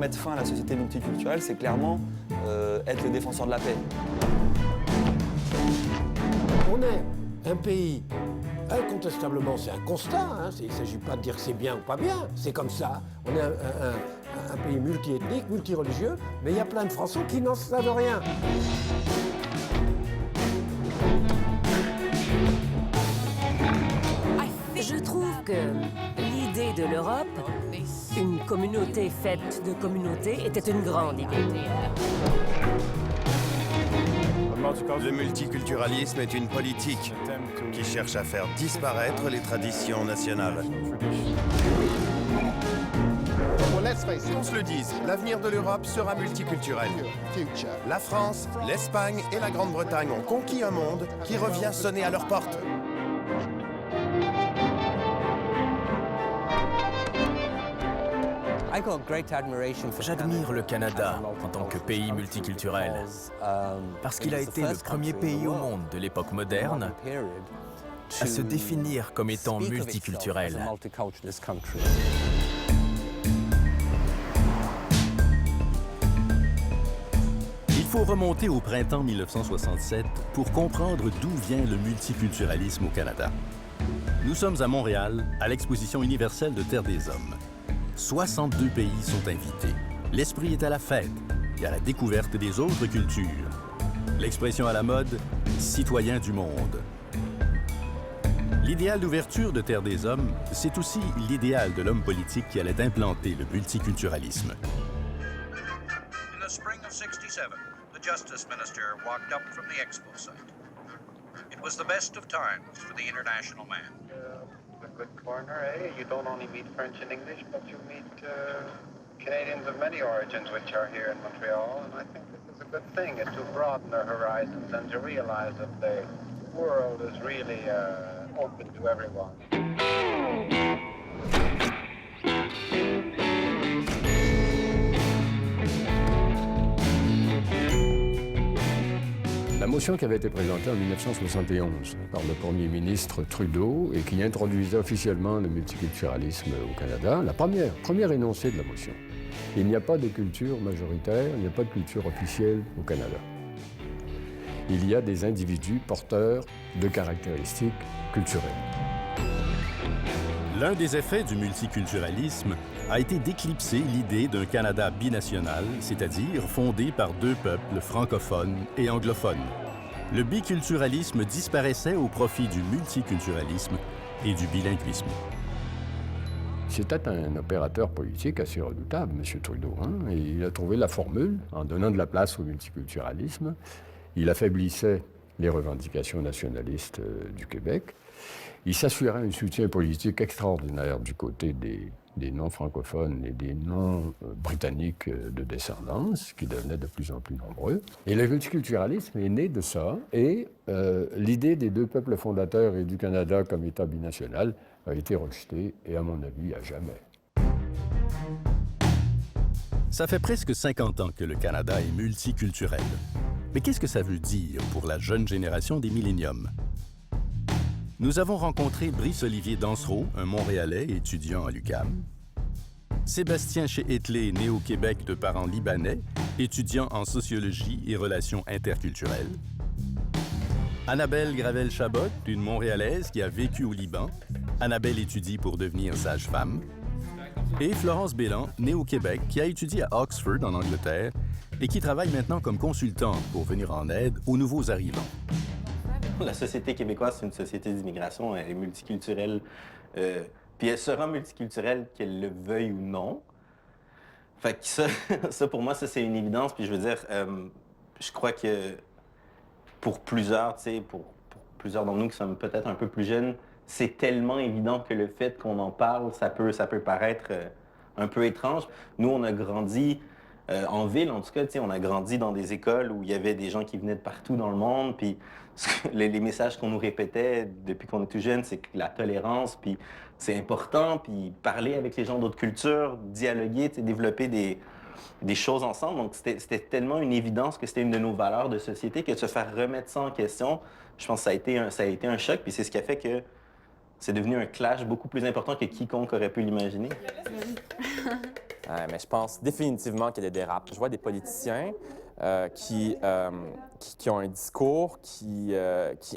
mettre fin à la société multiculturelle, c'est clairement être le défenseur de la paix. On est un pays, incontestablement, c'est un constat, hein, il ne s'agit pas de dire que c'est bien ou pas bien, c'est comme ça. On est un pays multiethnique, multireligieux, mais il y a plein de Français qui n'en savent rien. Je trouve que l'idée de l'Europe, une communauté faite de communautés, était une grande idée. Le multiculturalisme est une politique qui cherche à faire disparaître les traditions nationales. Qu'on se le dise, l'avenir de l'Europe sera multiculturel. La France, l'Espagne et la Grande-Bretagne ont conquis un monde qui revient sonner à leur porte. J'admire le Canada en tant que pays multiculturel, parce qu'il a été le premier pays au monde de l'époque moderne à se définir comme étant multiculturel. Il faut remonter au printemps 1967 pour comprendre d'où vient le multiculturalisme au Canada. Nous sommes à Montréal, à l'Exposition universelle de Terre des Hommes. 62 pays sont invités. L'esprit est à la fête et à la découverte des autres cultures. L'expression à la mode, citoyen du monde. L'idéal d'ouverture de Terre des Hommes, c'est aussi l'idéal de l'homme politique qui allait implanter le multiculturalisme. In the spring of '67, the Justice Minister walked up from the expo site. It was the best of times for the international man. A good corner, eh? You don't only meet French and English, but you meet Canadians of many origins which are here in Montreal, and I think this is a good thing, to broaden their horizons and to realize that the world is really open to everyone. La motion qui avait été présentée en 1971 par le premier ministre Trudeau et qui introduisait officiellement le multiculturalisme au Canada, la première énoncé de la motion. Il n'y a pas de culture majoritaire, il n'y a pas de culture officielle au Canada. Il y a des individus porteurs de caractéristiques culturelles. L'un des effets du multiculturalisme a été d'éclipser l'idée d'un Canada binational, c'est-à-dire fondé par deux peuples francophones et anglophones. Le biculturalisme disparaissait au profit du multiculturalisme et du bilinguisme. C'était un opérateur politique assez redoutable, M. Trudeau. Et il a trouvé la formule en donnant de la place au multiculturalisme. Il affaiblissait les revendications nationalistes du Québec. Il s'assurait un soutien politique extraordinaire du côté des non-francophones et des non-britanniques de descendance, qui devenaient de plus en plus nombreux. Et le multiculturalisme est né de ça, et l'idée des deux peuples fondateurs et du Canada comme État binational a été rejetée, et à mon avis, à jamais. Ça fait presque 50 ans que le Canada est multiculturel. Mais qu'est-ce que ça veut dire pour la jeune génération des milléniums? Nous avons rencontré Brice-Olivier Dansereau, un Montréalais étudiant à l'UQAM, Sébastien Chéhetlé, né au Québec de parents libanais, étudiant en sociologie et relations interculturelles, Annabelle Gravel-Chabot, une Montréalaise qui a vécu au Liban. Annabelle étudie pour devenir sage-femme. Et Florence Bélan, née au Québec, qui a étudié à Oxford, en Angleterre, et qui travaille maintenant comme consultante pour venir en aide aux nouveaux arrivants. La société québécoise, c'est une société d'immigration, elle est multiculturelle, puis elle sera multiculturelle qu'elle le veuille ou non. Fait que ça pour moi, ça c'est une évidence, puis je veux dire, je crois que pour plusieurs, tu sais, pour plusieurs d'entre nous qui sommes peut-être un peu plus jeunes, c'est tellement évident que le fait qu'on en parle, ça peut paraître un peu étrange. Nous, on a grandi en ville, en tout cas, on a grandi dans des écoles où il y avait des gens qui venaient de partout dans le monde, puis les messages qu'on nous répétait depuis qu'on est tout jeune, c'est que la tolérance, puis c'est important, puis parler avec les gens d'autres cultures, dialoguer, développer des choses ensemble. Donc, c'était tellement une évidence que c'était une de nos valeurs de société que de se faire remettre ça en question, je pense que ça a été un choc, puis c'est ce qui a fait que c'est devenu un clash beaucoup plus important que quiconque aurait pu l'imaginer. Mais je pense définitivement qu'il y a des dérapes. Je vois des politiciens qui ont un discours qui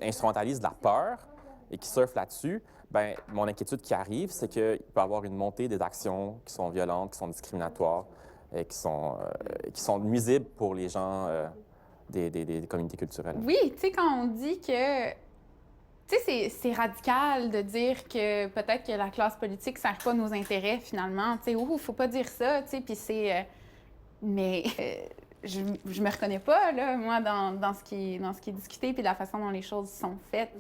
instrumentalise la peur et qui surfent là-dessus. Bien, mon inquiétude qui arrive, c'est qu'il peut y avoir une montée des actions qui sont violentes, qui sont discriminatoires et qui sont nuisibles pour les gens des communautés culturelles. Oui, tu sais, quand on dit que... Tu sais, c'est radical de dire que peut-être que la classe politique ne sert pas nos intérêts, finalement. Tu sais, faut pas dire ça, tu sais, puis c'est... mais je me reconnais pas, là, moi, dans ce qui est discuté puis la façon dont les choses sont faites.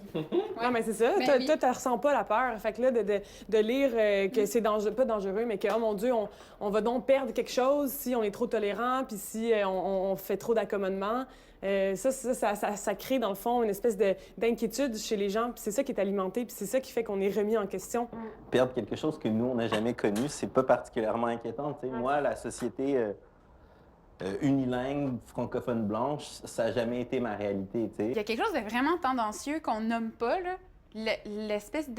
Non, mais c'est ça. Mais Toi, tu ressens pas la peur. Fait que là, de lire que c'est pas dangereux, mais que, oh mon Dieu, on va donc perdre quelque chose si on est trop tolérant puis si on fait trop d'accommodements. Ça crée, dans le fond, une espèce d'inquiétude chez les gens, puis c'est ça qui est alimenté, puis c'est ça qui fait qu'on est remis en question. Perdre quelque chose que nous, on n'a jamais connu, c'est pas particulièrement inquiétant. T'sais. Moi, la société unilingue, francophone blanche, ça n'a jamais été ma réalité. T'sais. Il y a quelque chose de vraiment tendancieux qu'on nomme pas, là, l'espèce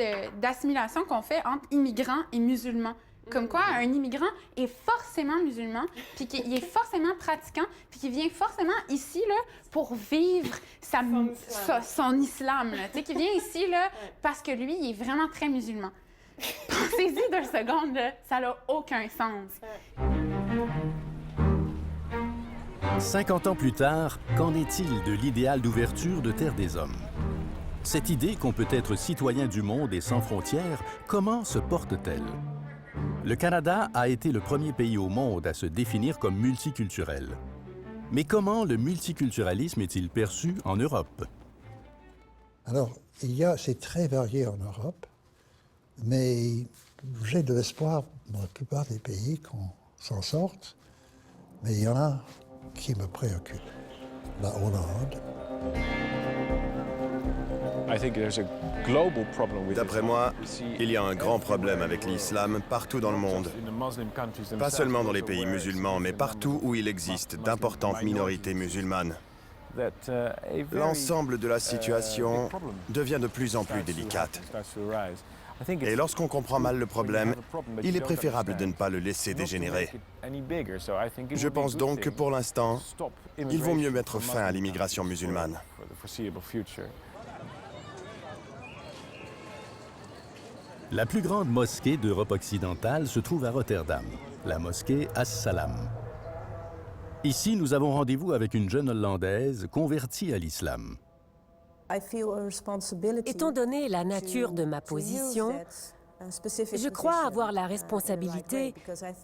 d'assimilation qu'on fait entre immigrants et musulmans. Comme quoi, un immigrant est forcément musulman, puis qu'il est forcément pratiquant, puis qu'il vient forcément ici là, pour vivre son islam. Tu sais, qu'il vient ici là, parce que lui, il est vraiment très musulman. Pensez-y 2 secondes, là, ça n'a aucun sens. 50 ans plus tard, qu'en est-il de l'idéal d'ouverture de Terre des Hommes? Cette idée qu'on peut être citoyen du monde et sans frontières, comment se porte-t-elle? Le Canada a été le premier pays au monde à se définir comme multiculturel. Mais comment le multiculturalisme est-il perçu en Europe? Alors, c'est très varié en Europe, mais j'ai de l'espoir dans la plupart des pays qu'on s'en sorte, mais il y en a qui me préoccupent. La Hollande. D'après moi, il y a un grand problème avec l'islam partout dans le monde. Pas seulement dans les pays musulmans, mais partout où il existe d'importantes minorités musulmanes. L'ensemble de la situation devient de plus en plus délicate. Et lorsqu'on comprend mal le problème, il est préférable de ne pas le laisser dégénérer. Je pense donc que pour l'instant, il vaut mieux mettre fin à l'immigration musulmane. La plus grande mosquée d'Europe occidentale se trouve à Rotterdam, la mosquée As-Salam. Ici, nous avons rendez-vous avec une jeune Hollandaise convertie à l'islam. Étant donné la nature de ma position, je crois avoir la responsabilité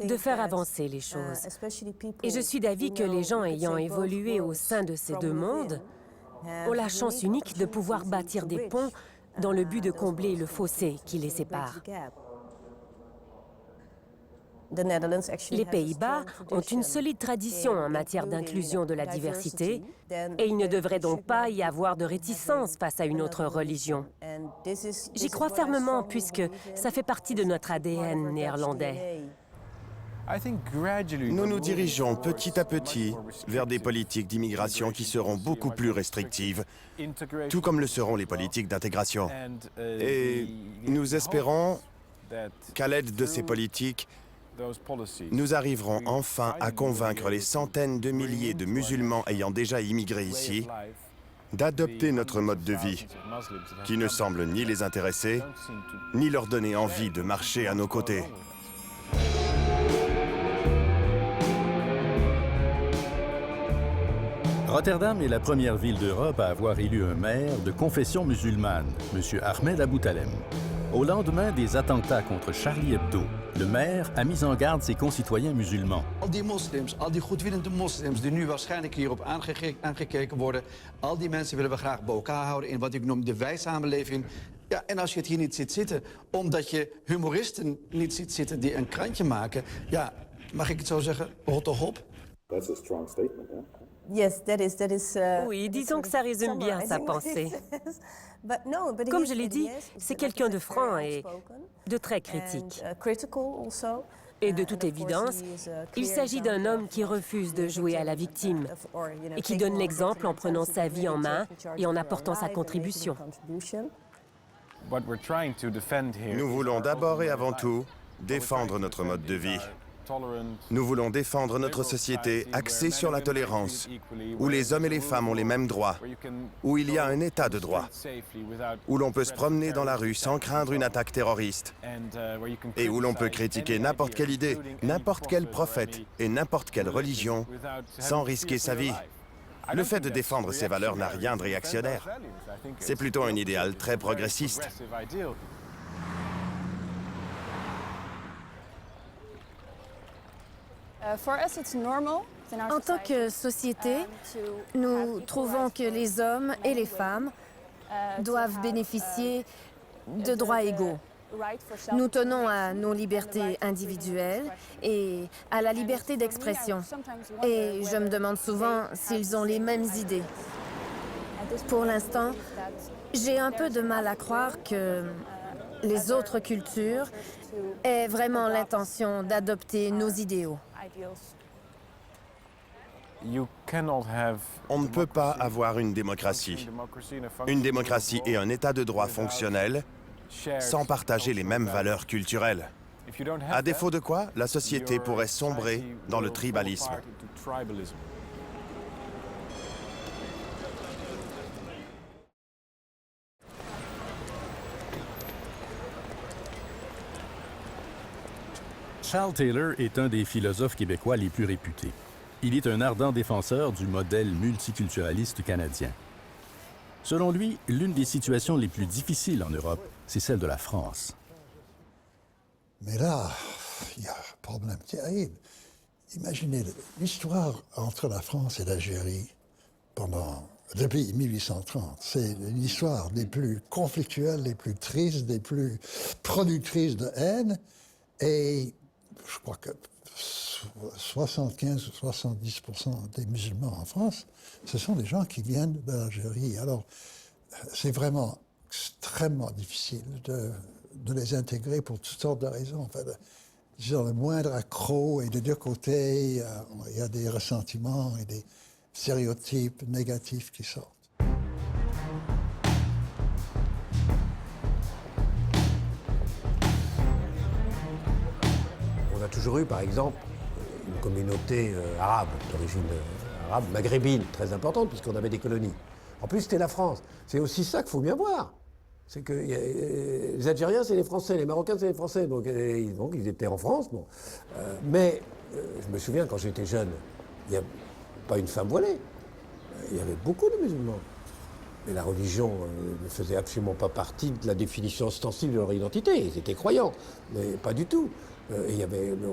de faire avancer les choses. Et je suis d'avis que les gens ayant évolué au sein de ces 2 mondes ont la chance unique de pouvoir bâtir des ponts dans le but de combler le fossé qui les sépare. Les Pays-Bas ont une solide tradition en matière d'inclusion de la diversité et il ne devrait donc pas y avoir de réticence face à une autre religion. J'y crois fermement puisque ça fait partie de notre ADN néerlandais. Nous nous dirigeons petit à petit vers des politiques d'immigration qui seront beaucoup plus restrictives, tout comme le seront les politiques d'intégration. Et nous espérons qu'à l'aide de ces politiques, nous arriverons enfin à convaincre les centaines de milliers de musulmans ayant déjà immigré ici d'adopter notre mode de vie, qui ne semble ni les intéresser, ni leur donner envie de marcher à nos côtés. Rotterdam est la première ville d'Europe à avoir élu un maire de confession musulmane, M. Ahmed Aboutalem. Au lendemain des attentats contre Charlie Hebdo, le maire a mis en garde ses concitoyens musulmans. Al die moslims, al die goedwillende moslims die nu waarschijnlijk hierop aangekeken worden, al die mensen willen we graag bij elkaar houden in wat ik noem de wij-samenleving. Ja, en als je het hier niet ziet zitten, omdat je humoristen niet ziet zitten die een krantje maken, ja, mag ik het zo zeggen, rot toch op? That's a strong statement, huh? Oui, disons que ça résume bien sa pensée. Comme je l'ai dit, c'est quelqu'un de franc et de très critique. Et de toute évidence, il s'agit d'un homme qui refuse de jouer à la victime et qui donne l'exemple en prenant sa vie en main et en apportant sa contribution. Nous voulons d'abord et avant tout défendre notre mode de vie. Nous voulons défendre notre société axée sur la tolérance, où les hommes et les femmes ont les mêmes droits, où il y a un état de droit, où l'on peut se promener dans la rue sans craindre une attaque terroriste, et où l'on peut critiquer n'importe quelle idée, n'importe quel prophète et n'importe quelle religion sans risquer sa vie. Le fait de défendre ces valeurs n'a rien de réactionnaire. C'est plutôt un idéal très progressiste. En tant que société, nous trouvons que les hommes et les femmes doivent bénéficier de droits égaux. Nous tenons à nos libertés individuelles et à la liberté d'expression. Et je me demande souvent s'ils ont les mêmes idées. Pour l'instant, j'ai un peu de mal à croire que les autres cultures aient vraiment l'intention d'adopter nos idéaux. On ne peut pas avoir une démocratie et un état de droit fonctionnel sans partager les mêmes valeurs culturelles. À défaut de quoi, la société pourrait sombrer dans le tribalisme. Charles Taylor est un des philosophes québécois les plus réputés. Il est un ardent défenseur du modèle multiculturaliste canadien. Selon lui, l'une des situations les plus difficiles en Europe, c'est celle de la France. Mais là, il y a un problème terrible. Imaginez l'histoire entre la France et l'Algérie depuis 1830. C'est une histoire des plus conflictuelles, des plus tristes, des plus productrices de haine. Et je crois que 75 ou 70% des musulmans en France, ce sont des gens qui viennent de l'Algérie. Alors, c'est vraiment extrêmement difficile de les intégrer pour toutes sortes de raisons. En fait, le moindre accroc et des deux côtés, il y a des ressentiments et des stéréotypes négatifs qui sortent. On a toujours eu, par exemple, une communauté arabe, d'origine arabe, maghrébine, très importante, puisqu'on avait des colonies. En plus, c'était la France. C'est aussi ça qu'il faut bien voir. C'est que les Algériens, c'est les Français, les Marocains, c'est les Français. Donc ils étaient en France. Bon. Mais je me souviens, quand j'étais jeune, il n'y a pas une femme voilée. Il y avait beaucoup de musulmans. Mais la religion ne faisait absolument pas partie de la définition ostensible de leur identité. Ils étaient croyants, mais pas du tout. On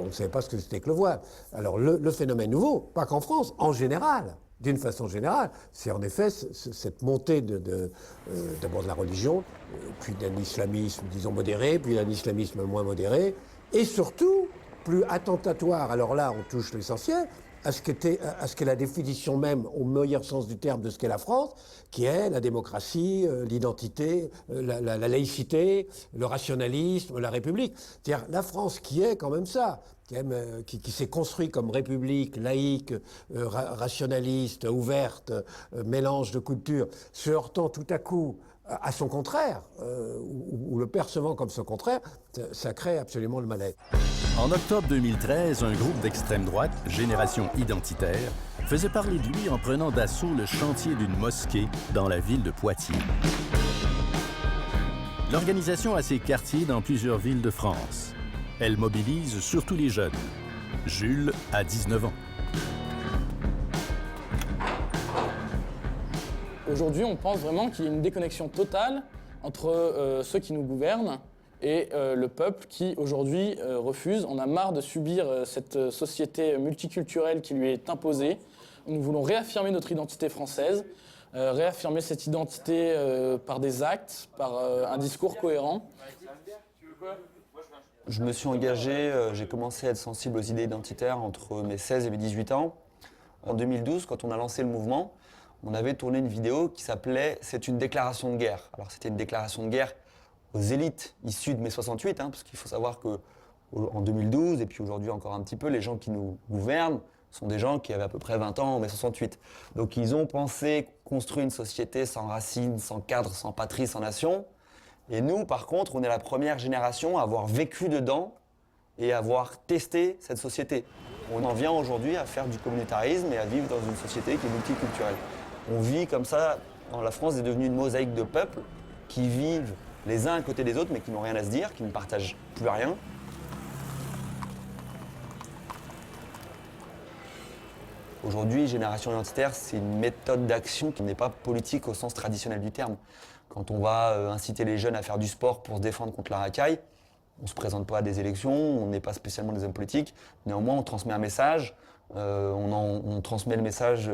ne savait pas ce que c'était que le voile. Alors le phénomène nouveau, pas qu'en France, en général, d'une façon générale, c'est en effet cette montée d'abord de la religion, puis d'un islamisme, disons, modéré, puis d'un islamisme moins modéré, et surtout, plus attentatoire, alors là on touche l'essentiel, à ce qu'est la définition même, au meilleur sens du terme, de ce qu'est la France, qui est la démocratie, l'identité, la laïcité, le rationalisme, la République. C'est-à-dire la France qui est quand même ça, qui s'est construite comme république, laïque, rationaliste, ouverte, mélange de cultures, se heurtant tout à coup à son contraire, ou le percevant comme son contraire, ça crée absolument le mal-être. En octobre 2013, un groupe d'extrême droite, Génération Identitaire, faisait parler de lui en prenant d'assaut le chantier d'une mosquée dans la ville de Poitiers. L'organisation a ses quartiers dans plusieurs villes de France. Elle mobilise surtout les jeunes. Jules a 19 ans. Aujourd'hui, on pense vraiment qu'il y a une déconnexion totale entre ceux qui nous gouvernent et le peuple qui, aujourd'hui, refuse. On a marre de subir cette société multiculturelle qui lui est imposée. Nous voulons réaffirmer notre identité française, réaffirmer cette identité par des actes, par un discours cohérent. Je me suis engagé, j'ai commencé à être sensible aux idées identitaires entre mes 16 et mes 18 ans. En 2012, quand on a lancé le mouvement, on avait tourné une vidéo qui s'appelait « C'est une déclaration de guerre ». Alors c'était une déclaration de guerre aux élites issues de mai 68, parce qu'il faut savoir qu'en 2012, et puis aujourd'hui encore un petit peu, les gens qui nous gouvernent sont des gens qui avaient à peu près 20 ans en mai 68. Donc ils ont pensé construire une société sans racines, sans cadre, sans patrie, sans nation. Et nous, par contre, on est la première génération à avoir vécu dedans et avoir testé cette société. On en vient aujourd'hui à faire du communautarisme et à vivre dans une société qui est multiculturelle. On vit comme ça, la France est devenue une mosaïque de peuples qui vivent les uns à côté des autres mais qui n'ont rien à se dire, qui ne partagent plus rien. Aujourd'hui, Génération Identitaire, c'est une méthode d'action qui n'est pas politique au sens traditionnel du terme. Quand on va inciter les jeunes à faire du sport pour se défendre contre la racaille, on ne se présente pas à des élections, on n'est pas spécialement des hommes politiques. Néanmoins, on transmet un message. On transmet le message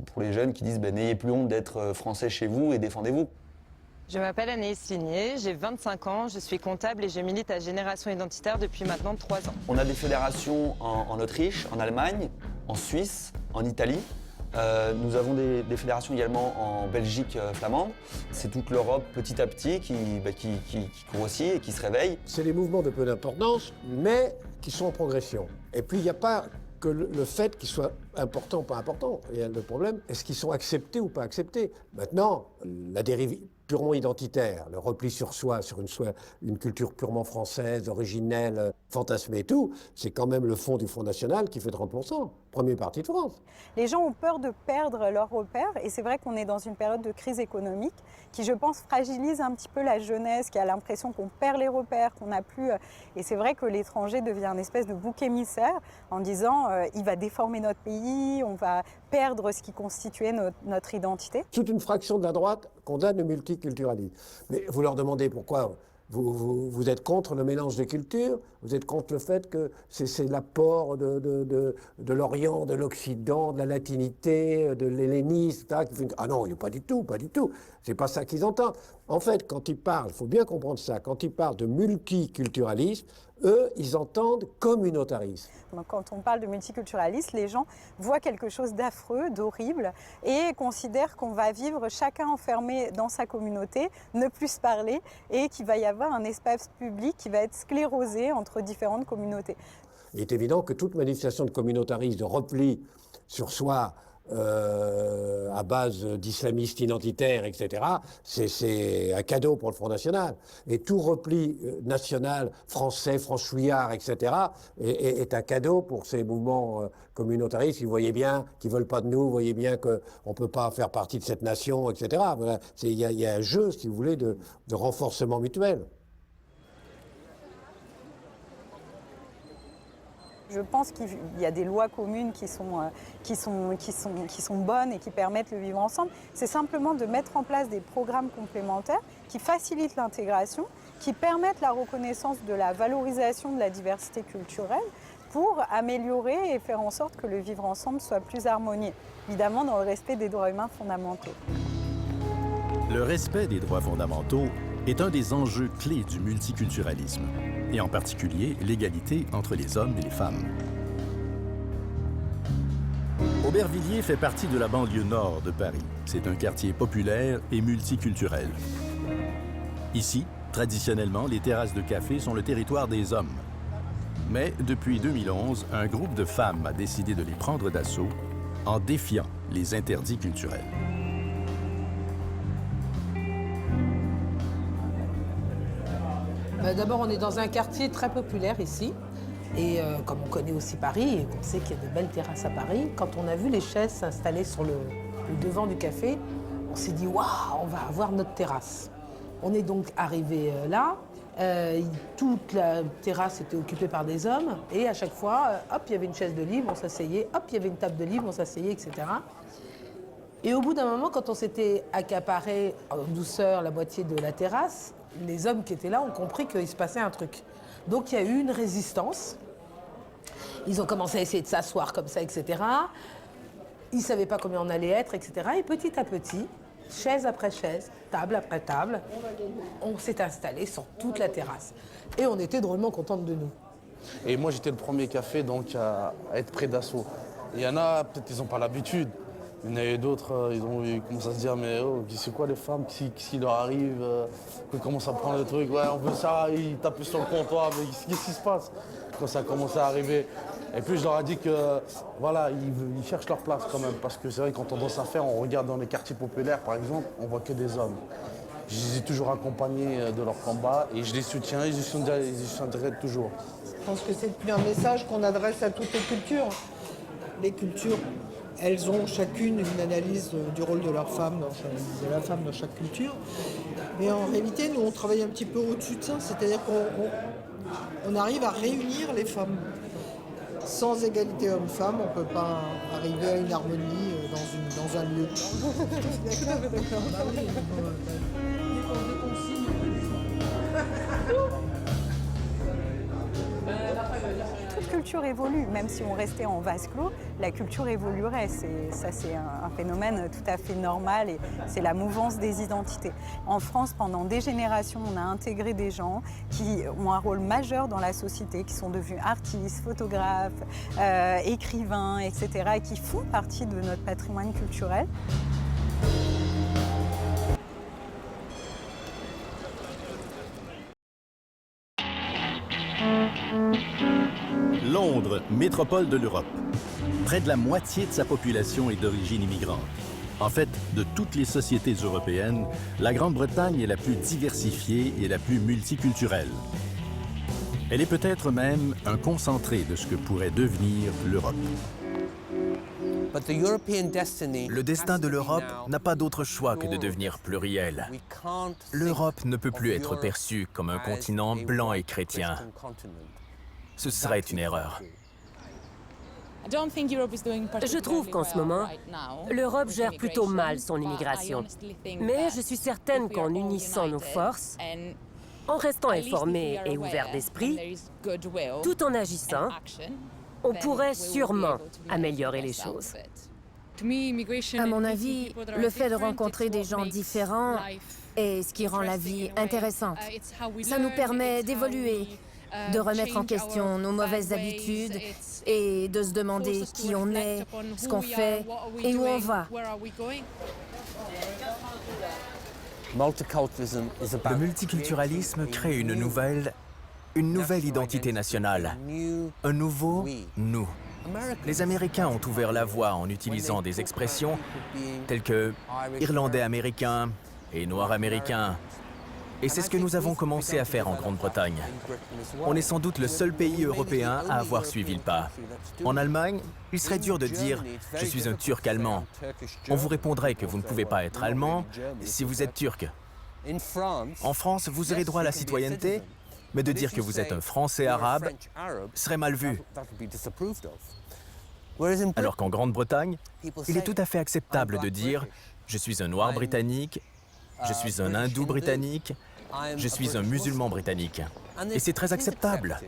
pour les jeunes qui disent n'ayez plus honte d'être français chez vous et défendez-vous. Je m'appelle Anaïs Ligné, j'ai 25 ans, je suis comptable et je milite à Génération Identitaire depuis maintenant 3 ans. On a des fédérations en Autriche, en Allemagne, en Suisse, en Italie. Nous avons des fédérations également en Belgique flamande. C'est toute l'Europe petit à petit qui grossit et qui se réveille. C'est des mouvements de peu d'importance, mais qui sont en progression. Et puis il n'y a pas que le fait qu'ils soient importants ou pas importants. Il y a le problème, est-ce qu'ils sont acceptés ou pas acceptés? Maintenant, la dérive purement identitaire, le repli sur soi, sur une culture purement française, originelle, fantasmée et tout, c'est quand même le fond du Front National qui fait 30%, premier parti de France. Les gens ont peur de perdre leurs repères et c'est vrai qu'on est dans une période de crise économique qui, je pense, fragilise un petit peu la jeunesse, qui a l'impression qu'on perd les repères, qu'on n'a plus... Et c'est vrai que l'étranger devient une espèce de bouc émissaire en disant il va déformer notre pays, on va perdre ce qui constituait notre identité. Toute une fraction de la droite condamne le multiculturalisme. Mais vous leur demandez pourquoi vous êtes contre le mélange des cultures, vous êtes contre le fait que c'est l'apport de l'Orient, de l'Occident, de la latinité, de l'hellénisme, etc. Ah non, pas du tout, pas du tout. C'est pas ça qu'ils entendent. En fait, quand ils parlent, il faut bien comprendre ça, quand ils parlent de multiculturalisme, eux, ils entendent communautarisme. Quand on parle de multiculturalisme, les gens voient quelque chose d'affreux, d'horrible, et considèrent qu'on va vivre chacun enfermé dans sa communauté, ne plus se parler, et qu'il va y avoir un espace public qui va être sclérosé entre différentes communautés. Il est évident que toute manifestation de communautarisme, de repli sur soi, à base d'islamistes identitaires, etc., c'est un cadeau pour le Front National. Et tout repli national, français, franchouillard, etc., est un cadeau pour ces mouvements communautaristes. Vous voyez bien qu'ils ne veulent pas de nous, vous voyez bien qu'on ne peut pas faire partie de cette nation, etc. Voilà. Il y a un jeu, si vous voulez, de renforcement mutuel. Je pense qu'il y a des lois communes qui sont bonnes et qui permettent le vivre ensemble. C'est simplement de mettre en place des programmes complémentaires qui facilitent l'intégration, qui permettent la reconnaissance de la valorisation de la diversité culturelle pour améliorer et faire en sorte que le vivre ensemble soit plus harmonieux, évidemment dans le respect des droits humains fondamentaux. Le respect des droits fondamentaux est un des enjeux clés du multiculturalisme, et en particulier l'égalité entre les hommes et les femmes. Aubervilliers fait partie de la banlieue nord de Paris. C'est un quartier populaire et multiculturel. Ici, traditionnellement, les terrasses de café sont le territoire des hommes. Mais depuis 2011, un groupe de femmes a décidé de les prendre d'assaut en défiant les interdits culturels. D'abord, on est dans un quartier très populaire ici. Et comme on connaît aussi Paris, et qu'on sait qu'il y a de belles terrasses à Paris, quand on a vu les chaises s'installer sur le devant du café, on s'est dit « Waouh, on va avoir notre terrasse ». On est donc arrivé là. Toute la terrasse était occupée par des hommes. Et à chaque fois, hop, il y avait une chaise de libre, on s'asseyait. Hop, il y avait une table de libre, on s'asseyait, etc. Et au bout d'un moment, quand on s'était accaparé en douceur la moitié de la terrasse, les hommes qui étaient là ont compris qu'il se passait un truc. Donc il y a eu une résistance. Ils ont commencé à essayer de s'asseoir comme ça, etc. Ils ne savaient pas combien on allait être, etc. Et petit à petit, chaise après chaise, table après table, on s'est installé sur toute la terrasse. Et on était drôlement contentes de nous. Et moi, j'étais le premier café donc, à être près d'assaut. Il y en a, peut-être ils n'ont pas l'habitude. Il y en a eu d'autres, ils commencent à se dire mais oh, c'est quoi les femmes, qu'est-ce qui leur arrive, ils commencent à prendre le truc, ouais on veut ça, ils tapent sur le comptoir, mais qu'est-ce qui se passe quand ça commence à arriver. Et puis je leur ai dit que voilà, ils cherchent leur place quand même, parce que c'est vrai quand on danse à faire, on regarde dans les quartiers populaires par exemple, on voit que des hommes. Je les ai toujours accompagnés de leur combat et je les soutiens et je les soutiendrai toujours. pense que c'est un message qu'on adresse à toutes les cultures. Les cultures, elles ont chacune une analyse du rôle de leur femme, de la femme dans chaque culture. Mais en réalité, nous, on travaille un petit peu au-dessus de ça, c'est-à-dire qu'on arrive à réunir les femmes. Sans égalité homme-femme, on ne peut pas arriver à une harmonie dans un lieu. Toute culture évolue, même si on restait en vase clos, la culture évoluerait. Ça, c'est un phénomène tout à fait normal et c'est la mouvance des identités. En France, pendant des générations, on a intégré des gens qui ont un rôle majeur dans la société, qui sont devenus artistes, photographes, écrivains, etc., et qui font partie de notre patrimoine culturel. Londres, métropole de l'Europe. Près de la moitié de sa population est d'origine immigrante. En fait, de toutes les sociétés européennes, la Grande-Bretagne est la plus diversifiée et la plus multiculturelle. Elle est peut-être même un concentré de ce que pourrait devenir l'Europe. Le destin de l'Europe n'a pas d'autre choix que de devenir pluriel. L'Europe ne peut plus être perçue comme un continent blanc et chrétien. Ce serait une erreur. Je trouve qu'en ce moment, l'Europe gère plutôt mal son immigration. Mais je suis certaine qu'en unissant nos forces, en restant informés et ouverts d'esprit, tout en agissant, on pourrait sûrement améliorer les choses. À mon avis, le fait de rencontrer des gens différents est ce qui rend la vie intéressante. Ça nous permet d'évoluer, de remettre en question nos mauvaises habitudes et de se demander qui on est, ce qu'on fait et où on va. Le multiculturalisme crée une nouvelle identité nationale, un nouveau nous. Les Américains ont ouvert la voie en utilisant des expressions telles que Irlandais américain et Noir américain. Et c'est ce que nous avons commencé à faire en Grande-Bretagne. On est sans doute le seul pays européen à avoir suivi le pas. En Allemagne, il serait dur de dire « je suis un Turc allemand ». On vous répondrait que vous ne pouvez pas être allemand si vous êtes turc. En France, vous aurez droit à la citoyenneté, mais de dire que vous êtes un Français arabe serait mal vu. Alors qu'en Grande-Bretagne, il est tout à fait acceptable de dire « je suis un Noir britannique », je suis un hindou britannique, je suis un musulman britannique. Et c'est très acceptable.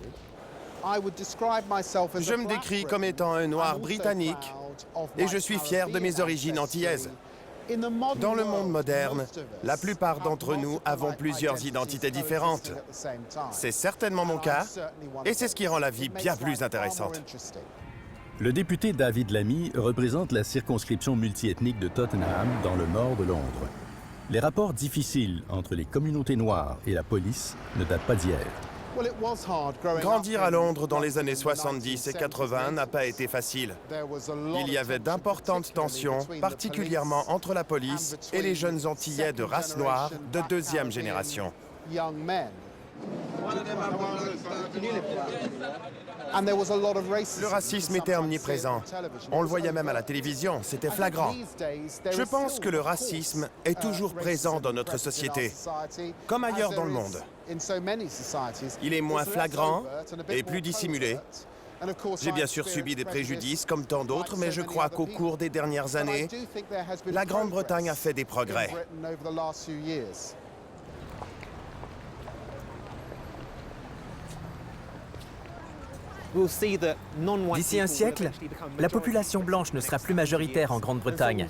Je me décris comme étant un noir britannique et je suis fier de mes origines antillaises. Dans le monde moderne, la plupart d'entre nous avons plusieurs identités différentes. C'est certainement mon cas et c'est ce qui rend la vie bien plus intéressante. Le député David Lammy représente la circonscription multiethnique de Tottenham dans le nord de Londres. Les rapports difficiles entre les communautés noires et la police ne datent pas d'hier. Grandir à Londres dans les années 70 et 80 n'a pas été facile. Il y avait d'importantes tensions, particulièrement entre la police et les jeunes Antillais de race noire de deuxième génération. Le racisme était omniprésent. On le voyait même à la télévision, c'était flagrant. Je pense que le racisme est toujours présent dans notre société, comme ailleurs dans le monde. Il est moins flagrant et plus dissimulé. J'ai bien sûr subi des préjudices comme tant d'autres, mais je crois qu'au cours des dernières années, la Grande-Bretagne a fait des progrès. D'ici un siècle, la population blanche ne sera plus majoritaire en Grande-Bretagne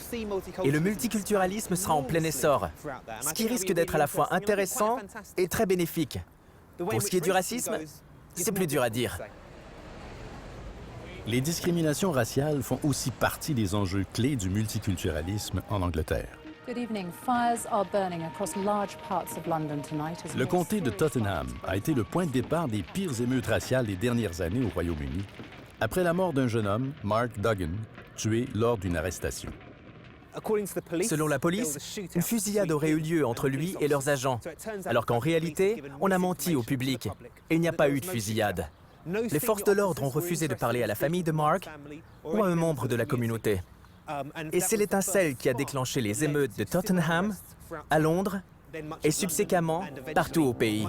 et le multiculturalisme sera en plein essor, ce qui risque d'être à la fois intéressant et très bénéfique. Pour ce qui est du racisme, c'est plus dur à dire. Les discriminations raciales font aussi partie des enjeux clés du multiculturalisme en Angleterre. Le comté de Tottenham a été le point de départ des pires émeutes raciales des dernières années au Royaume-Uni, après la mort d'un jeune homme, Mark Duggan, tué lors d'une arrestation. Selon la police, une fusillade aurait eu lieu entre lui et leurs agents, alors qu'en réalité, on a menti au public et il n'y a pas eu de fusillade. Les forces de l'ordre ont refusé de parler à la famille de Mark ou à un membre de la communauté. Et c'est l'étincelle qui a déclenché les émeutes de Tottenham, à Londres et subséquemment partout au pays.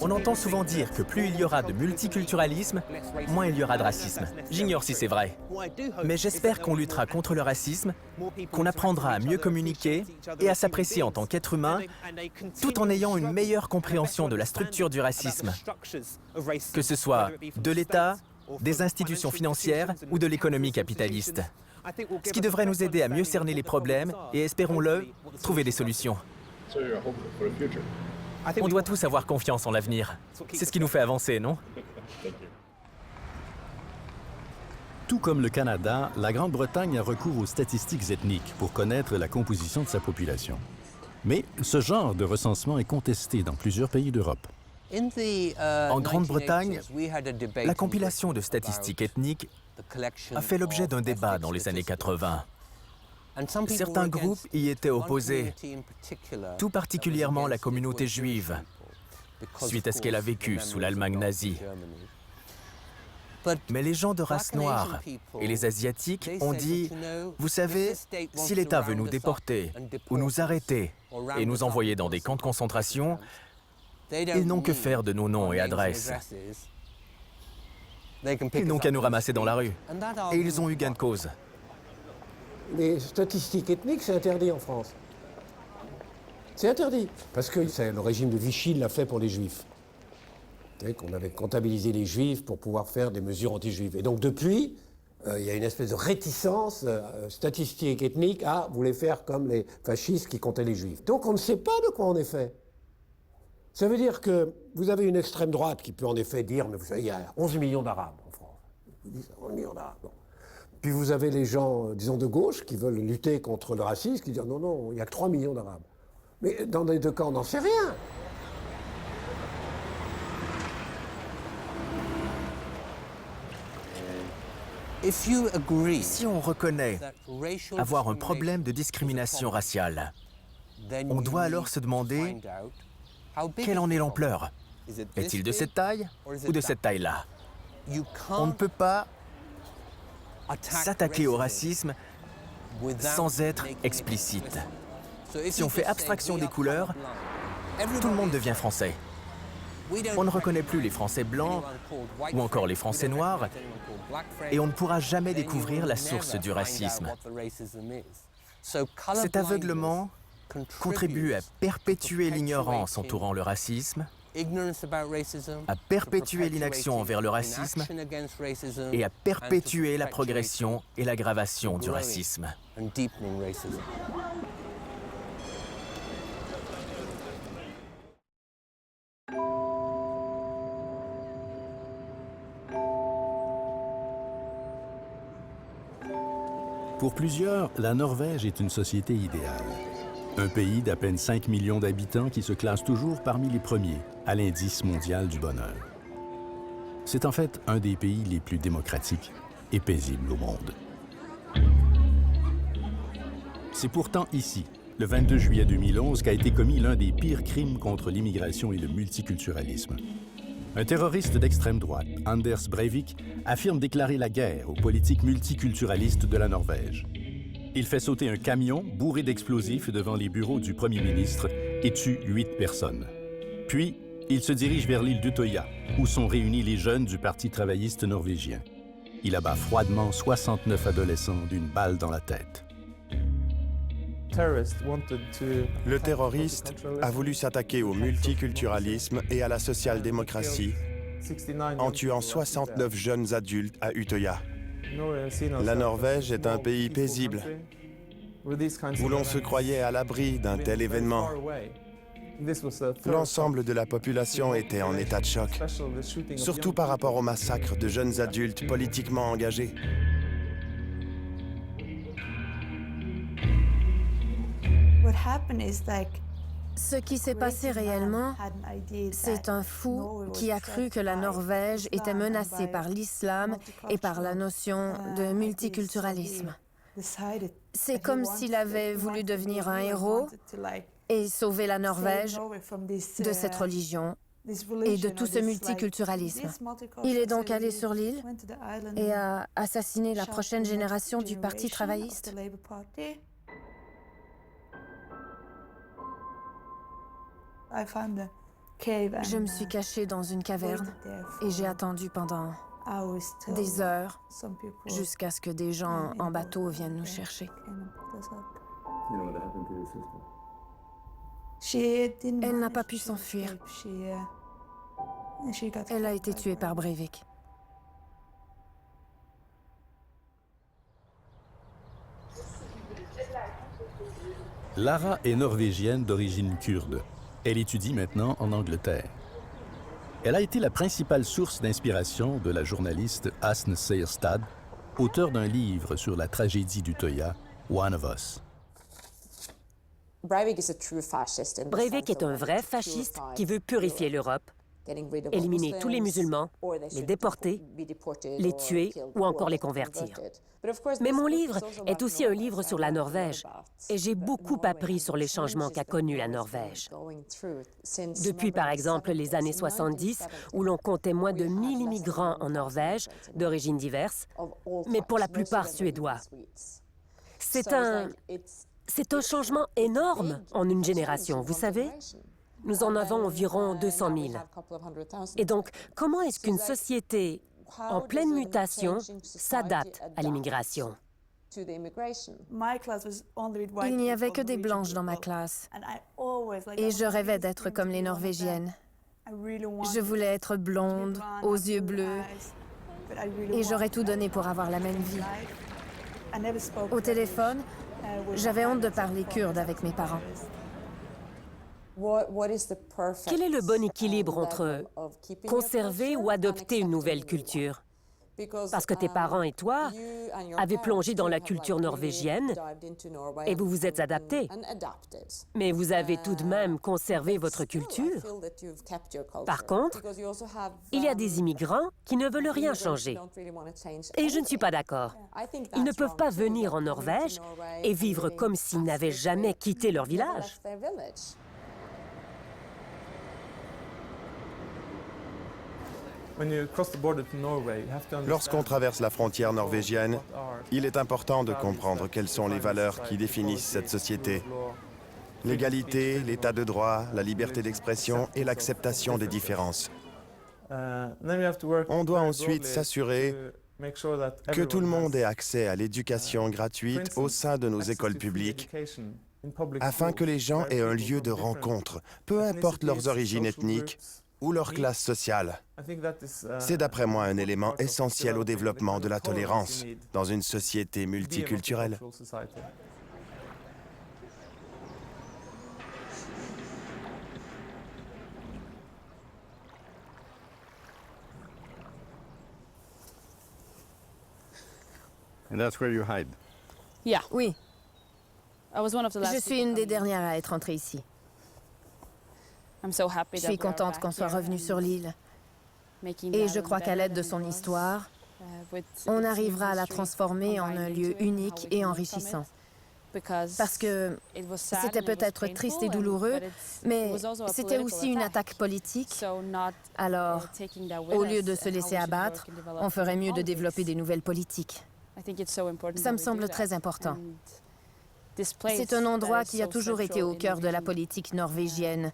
On entend souvent dire que plus il y aura de multiculturalisme, moins il y aura de racisme. J'ignore si c'est vrai. Mais j'espère qu'on luttera contre le racisme, qu'on apprendra à mieux communiquer et à s'apprécier en tant qu'être humain, tout en ayant une meilleure compréhension de la structure du racisme, que ce soit de l'État, des institutions financières ou de l'économie capitaliste. Ce qui devrait nous aider à mieux cerner les problèmes et, espérons-le, trouver des solutions. On doit tous avoir confiance en l'avenir. C'est ce qui nous fait avancer, non? Tout comme le Canada, la Grande-Bretagne a recours aux statistiques ethniques pour connaître la composition de sa population. Mais ce genre de recensement est contesté dans plusieurs pays d'Europe. En Grande-Bretagne, la compilation de statistiques ethniques a fait l'objet d'un débat dans les années 80. Certains groupes y étaient opposés, tout particulièrement la communauté juive, suite à ce qu'elle a vécu sous l'Allemagne nazie. Mais les gens de race noire et les Asiatiques ont dit « Vous savez, si l'État veut nous déporter ou nous arrêter et nous envoyer dans des camps de concentration, ils n'ont que faire de nos noms et adresses. Ils n'ont qu'à nous ramasser dans la rue. » Et ils ont eu gain de cause. Les statistiques ethniques, c'est interdit en France. C'est interdit. Parce que le régime de Vichy l'a fait pour les Juifs. Vous savez qu'on avait comptabilisé les Juifs pour pouvoir faire des mesures anti-juives. Et donc depuis, il y a une espèce de réticence statistique ethnique à vouloir faire comme les fascistes qui comptaient les Juifs. Donc on ne sait pas de quoi on est fait. Ça veut dire que vous avez une extrême droite qui peut en effet dire, mais vous savez, il y a 11 millions d'Arabes en France. Ils disent 11 millions d'Arabes. Bon. Puis vous avez les gens, disons, de gauche qui veulent lutter contre le racisme, qui disent non, non, il n'y a que 3 millions d'Arabes. Mais dans les deux cas, on n'en sait rien. Si on reconnaît avoir un problème de discrimination raciale, on doit alors se demander quelle en est l'ampleur. Est-il de cette taille ou de cette taille-là? On ne peut pas s'attaquer au racisme sans être explicite. Si on fait abstraction des couleurs, tout le monde devient français. On ne reconnaît plus les Français blancs ou encore les Français noirs et on ne pourra jamais découvrir la source du racisme. Cet aveuglement contribue à perpétuer l'ignorance entourant le racisme, à perpétuer l'inaction envers le racisme et à perpétuer la progression et l'aggravation du racisme. Pour plusieurs, la Norvège est une société idéale. Un pays d'à peine 5 millions d'habitants qui se classe toujours parmi les premiers à l'indice mondial du bonheur. C'est en fait un des pays les plus démocratiques et paisibles au monde. C'est pourtant ici, le 22 juillet 2011, qu'a été commis l'un des pires crimes contre l'immigration et le multiculturalisme. Un terroriste d'extrême droite, Anders Breivik, affirme déclarer la guerre aux politiques multiculturalistes de la Norvège. Il fait sauter un camion bourré d'explosifs devant les bureaux du premier ministre et tue 8 personnes. Puis, il se dirige vers l'île d'Utøya, où sont réunis les jeunes du Parti travailliste norvégien. Il abat froidement 69 adolescents d'une balle dans la tête. Le terroriste a voulu s'attaquer au multiculturalisme et à la social-démocratie en tuant 69 jeunes adultes à Utøya. La Norvège est un pays paisible, où l'on se croyait à l'abri d'un tel événement. L'ensemble de la population était en état de choc, surtout par rapport au massacre de jeunes adultes politiquement engagés. Ce qui s'est passé réellement, c'est un fou qui a cru que la Norvège était menacée par l'islam et par la notion de multiculturalisme. C'est comme s'il avait voulu devenir un héros et sauver la Norvège de cette religion et de tout ce multiculturalisme. Il est donc allé sur l'île et a assassiné la prochaine génération du Parti travailliste. Je me suis cachée dans une caverne et j'ai attendu pendant des heures jusqu'à ce que des gens en bateau viennent nous chercher. Elle n'a pas pu s'enfuir. Elle a été tuée par Breivik. Lara est norvégienne d'origine kurde. Elle étudie maintenant en Angleterre. Elle a été la principale source d'inspiration de la journaliste Asne Seierstad, auteur d'un livre sur la tragédie d'Utøya, One of Us. Breivik est un vrai fasciste qui veut purifier l'Europe, éliminer tous les musulmans, les déporter, les tuer ou encore les convertir. Mais mon livre est aussi un livre sur la Norvège et j'ai beaucoup appris sur les changements qu'a connus la Norvège. Depuis, par exemple, les années 70, où l'on comptait moins de 1000 immigrants en Norvège, d'origines diverses, mais pour la plupart suédois. C'est un changement énorme en une génération, vous savez? Nous en avons environ 200 000. Et donc, comment est-ce qu'une société en pleine mutation s'adapte à l'immigration? Il n'y avait que des blanches dans ma classe. Et je rêvais d'être comme les Norvégiennes. Je voulais être blonde, aux yeux bleus. Et j'aurais tout donné pour avoir la même vie. Au téléphone, j'avais honte de parler kurde avec mes parents. Quel est le bon équilibre entre conserver ou adopter une nouvelle culture? Parce que tes parents et toi avez plongé dans la culture norvégienne et vous vous êtes adaptés. Mais vous avez tout de même conservé votre culture. Par contre, il y a des immigrants qui ne veulent rien changer. Et je ne suis pas d'accord. Ils ne peuvent pas venir en Norvège et vivre comme s'ils n'avaient jamais quitté leur village. Lorsqu'on traverse la frontière norvégienne, il est important de comprendre quelles sont les valeurs qui définissent cette société. L'égalité, l'état de droit, la liberté d'expression et l'acceptation des différences. On doit ensuite s'assurer que tout le monde ait accès à l'éducation gratuite au sein de nos écoles publiques, afin que les gens aient un lieu de rencontre, peu importe leurs origines ethniques ou leur classe sociale. C'est d'après moi un élément essentiel au développement de la tolérance dans une société multiculturelle. And that's where you hide. Oui. Je suis une des dernières à être entrée ici. Je suis contente qu'on soit revenu sur l'île. Et je crois qu'à l'aide de son histoire, on arrivera à la transformer en un lieu unique et enrichissant. Parce que c'était peut-être triste et douloureux, mais c'était aussi une attaque politique. Alors, au lieu de se laisser abattre, on ferait mieux de développer des nouvelles politiques. Ça me semble très important. C'est un endroit qui a toujours été au cœur de la politique norvégienne.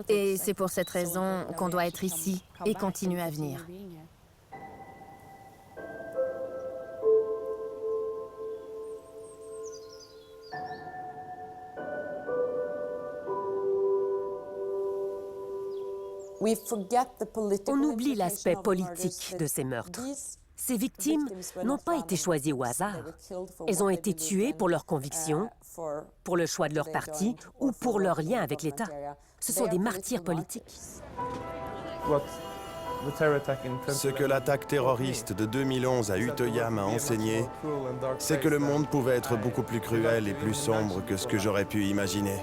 Et c'est pour cette raison qu'on doit être ici et continuer à venir. On oublie l'aspect politique de ces meurtres. Ces victimes n'ont pas été choisies au hasard. Elles ont été tuées pour leurs convictions, pour le choix de leur parti ou pour leur lien avec l'État. Ce sont des martyrs politiques. Ce que l'attaque terroriste de 2011 à Utøya m'a enseigné, c'est que le monde pouvait être beaucoup plus cruel et plus sombre que ce que j'aurais pu imaginer.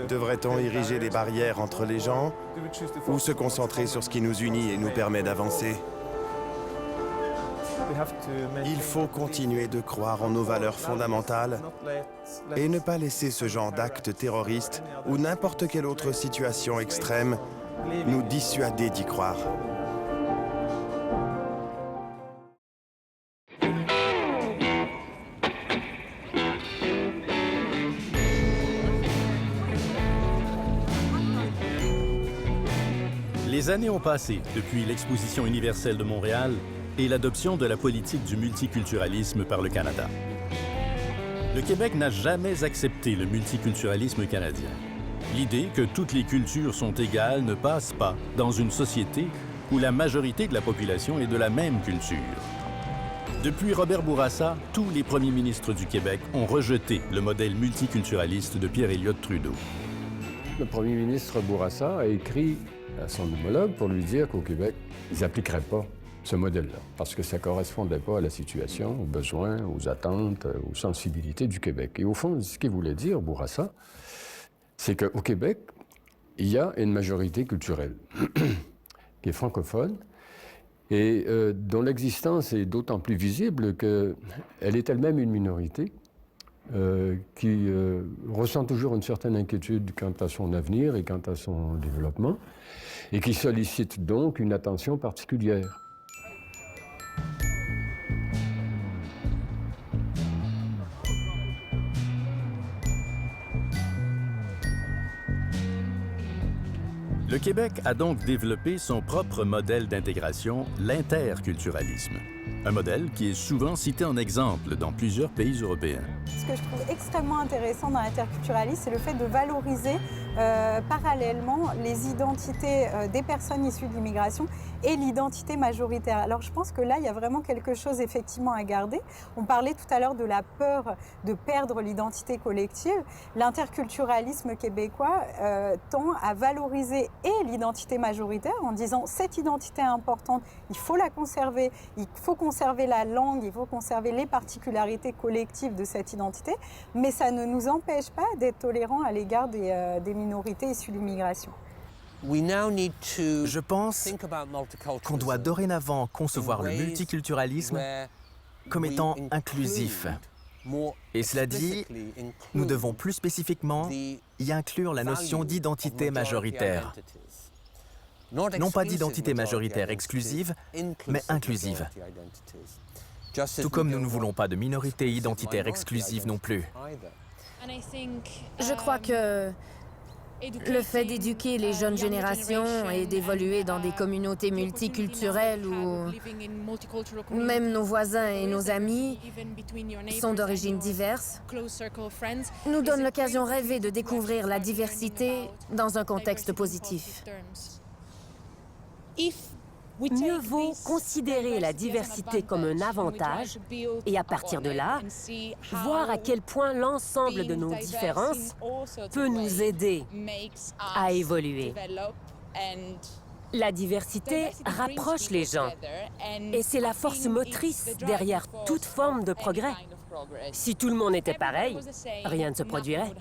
Devrait-on ériger des barrières entre les gens ou se concentrer sur ce qui nous unit et nous permet d'avancer ? Il faut continuer de croire en nos valeurs fondamentales et ne pas laisser ce genre d'actes terroristes ou n'importe quelle autre situation extrême nous dissuader d'y croire. Les années ont passé depuis l'Exposition universelle de Montréal et l'adoption de la politique du multiculturalisme par le Canada. Le Québec n'a jamais accepté le multiculturalisme canadien. L'idée que toutes les cultures sont égales ne passe pas dans une société où la majorité de la population est de la même culture. Depuis Robert Bourassa, tous les premiers ministres du Québec ont rejeté le modèle multiculturaliste de Pierre Elliott Trudeau. Le premier ministre Bourassa a écrit à son homologue pour lui dire qu'au Québec, ils n'appliqueraient pas ce modèle-là, parce que ça ne correspondait pas à la situation, aux besoins, aux attentes, aux sensibilités du Québec. Et au fond, ce qu'il voulait dire, Bourassa, c'est qu'au Québec, il y a une majorité culturelle qui est francophone et dont l'existence est d'autant plus visible qu'elle est elle-même une minorité qui ressent toujours une certaine inquiétude quant à son avenir et quant à son développement, et qui sollicite donc une attention particulière. Le Québec a donc développé son propre modèle d'intégration, l'interculturalisme. Un modèle qui est souvent cité en exemple dans plusieurs pays européens. Ce que je trouve extrêmement intéressant dans l'interculturalisme, c'est le fait de valoriser parallèlement les identités des personnes issues de l'immigration et l'identité majoritaire. Alors je pense que là, il y a vraiment quelque chose effectivement à garder. On parlait tout à l'heure de la peur de perdre l'identité collective. L'interculturalisme québécois tend à valoriser et l'identité majoritaire en disant cette identité est importante, il faut la conserver, il faut conserver la langue, il faut conserver les particularités collectives de cette identité, mais ça ne nous empêche pas d'être tolérants à l'égard des minorités issues de l'immigration. Je pense qu'on doit dorénavant concevoir le multiculturalisme comme étant inclusif. Et cela dit, nous devons plus spécifiquement y inclure la notion d'identité majoritaire. Non pas d'identité majoritaire exclusive, mais inclusive. Tout comme nous ne voulons pas de minorité identitaire exclusive non plus. Je crois que le fait d'éduquer les jeunes générations et d'évoluer dans des communautés multiculturelles où même nos voisins et nos amis sont d'origines diverses nous donne l'occasion rêvée de découvrir la diversité dans un contexte positif. Mieux vaut considérer la diversité comme un avantage et à partir de là, voir à quel point l'ensemble de nos différences peut nous aider à évoluer. La diversité rapproche les gens et c'est la force motrice derrière toute forme de progrès. Si tout le monde était pareil, rien ne se produirait.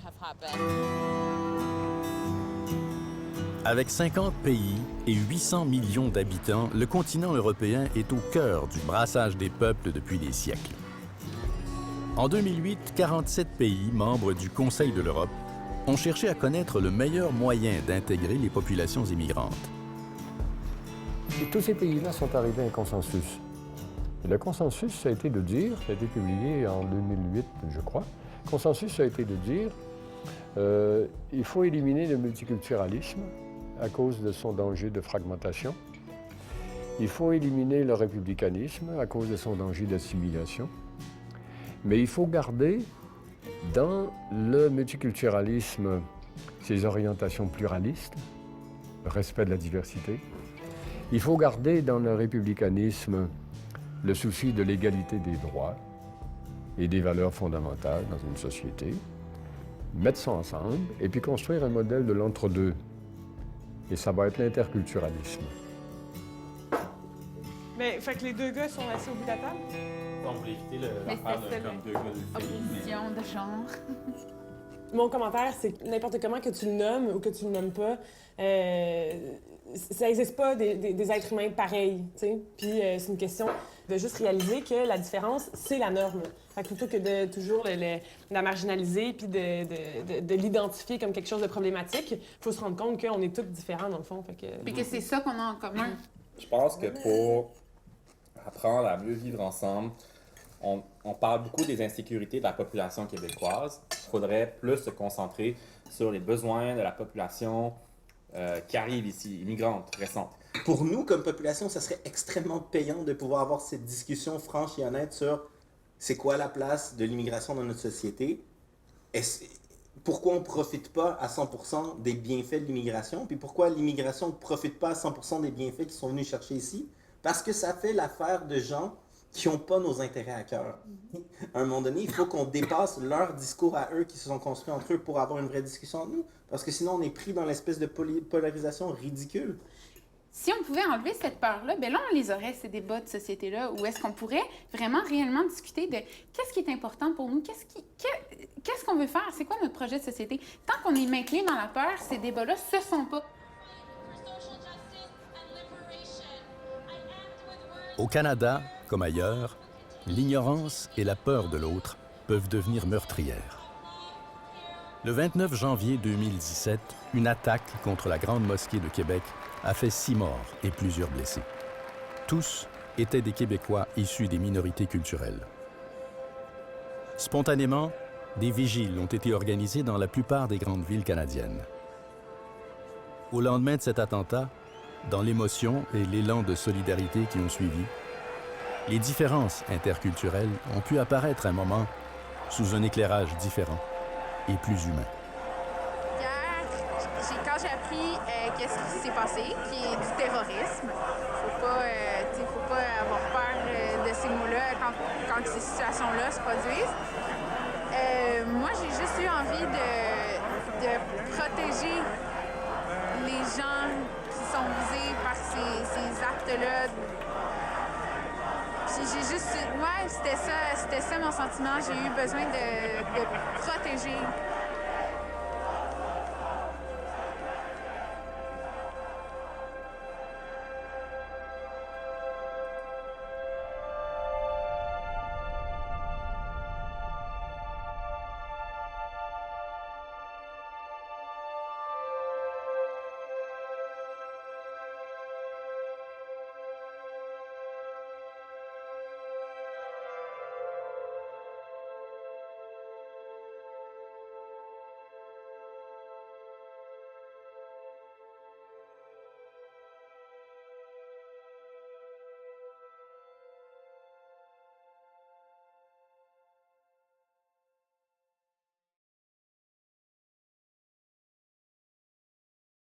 Avec 50 pays et 800 millions d'habitants, le continent européen est au cœur du brassage des peuples depuis des siècles. En 2008, 47 pays membres du Conseil de l'Europe ont cherché à connaître le meilleur moyen d'intégrer les populations immigrantes. Et tous ces pays-là sont arrivés à un consensus. Et le consensus, ça a été de dire, ça a été publié en 2008, je crois, le consensus, ça a été de dire il faut éliminer le multiculturalisme à cause de son danger de fragmentation. Il faut éliminer le républicanisme à cause de son danger d'assimilation. Mais il faut garder dans le multiculturalisme ses orientations pluralistes, le respect de la diversité. Il faut garder dans le républicanisme le souci de l'égalité des droits et des valeurs fondamentales dans une société, mettre ça ensemble et puis construire un modèle de l'entre-deux. Et ça va être l'interculturalisme. Mais, fait que les deux gars sont assis au bout de la table? On voulait éviter l'affaire de comme deux gars de opposition de genre. Mon commentaire, c'est que n'importe comment que tu le nommes ou que tu le nommes pas, ça n'existe pas des êtres humains pareils, tu sais. Puis c'est une question de juste réaliser que la différence, c'est la norme. Fait que plutôt que de toujours la marginaliser puis de l'identifier comme quelque chose de problématique, il faut se rendre compte qu'on est tous différents, dans le fond. Puis que c'est ça qu'on a en commun. Je pense que pour apprendre à mieux vivre ensemble, on parle beaucoup des insécurités de la population québécoise. Il faudrait plus se concentrer sur les besoins de la population qui arrive ici, immigrante, récente. Pour nous, comme population, ça serait extrêmement payant de pouvoir avoir cette discussion franche et honnête sur c'est quoi la place de l'immigration dans notre société, pourquoi on ne profite pas à 100% des bienfaits de l'immigration, puis pourquoi l'immigration ne profite pas à 100% des bienfaits qu'ils sont venus chercher ici. Parce que ça fait l'affaire de gens qui n'ont pas nos intérêts à cœur. À un moment donné, il faut qu'on dépasse leur discours à eux qui se sont construits entre eux pour avoir une vraie discussion entre nous. Parce que sinon, on est pris dans l'espèce de polarisation ridicule. Si on pouvait enlever cette peur-là, bien là, on les aurait, ces débats de société-là, où est-ce qu'on pourrait vraiment réellement discuter de qu'est-ce qui est important pour nous, qu'est-ce qu'on veut faire, c'est quoi notre projet de société. Tant qu'on est maintenu dans la peur, ces débats-là se sont pas. Au Canada, comme ailleurs, l'ignorance et la peur de l'autre peuvent devenir meurtrières. Le 29 janvier 2017, une attaque contre la Grande Mosquée de Québec a fait 6 morts et plusieurs blessés. Tous étaient des Québécois issus des minorités culturelles. Spontanément, des vigiles ont été organisés dans la plupart des grandes villes canadiennes. Au lendemain de cet attentat, dans l'émotion et l'élan de solidarité qui ont suivi, les différences interculturelles ont pu apparaître un moment sous un éclairage différent et plus humain. Quand j'ai appris qu'est-ce qui s'est passé, qui est du terrorisme, faut pas avoir peur de ces mots-là quand ces situations-là se produisent. Moi, j'ai juste eu envie de protéger les gens qui sont visés par ces actes-là. Puis j'ai juste... Ouais, c'était ça mon sentiment. J'ai eu besoin de protéger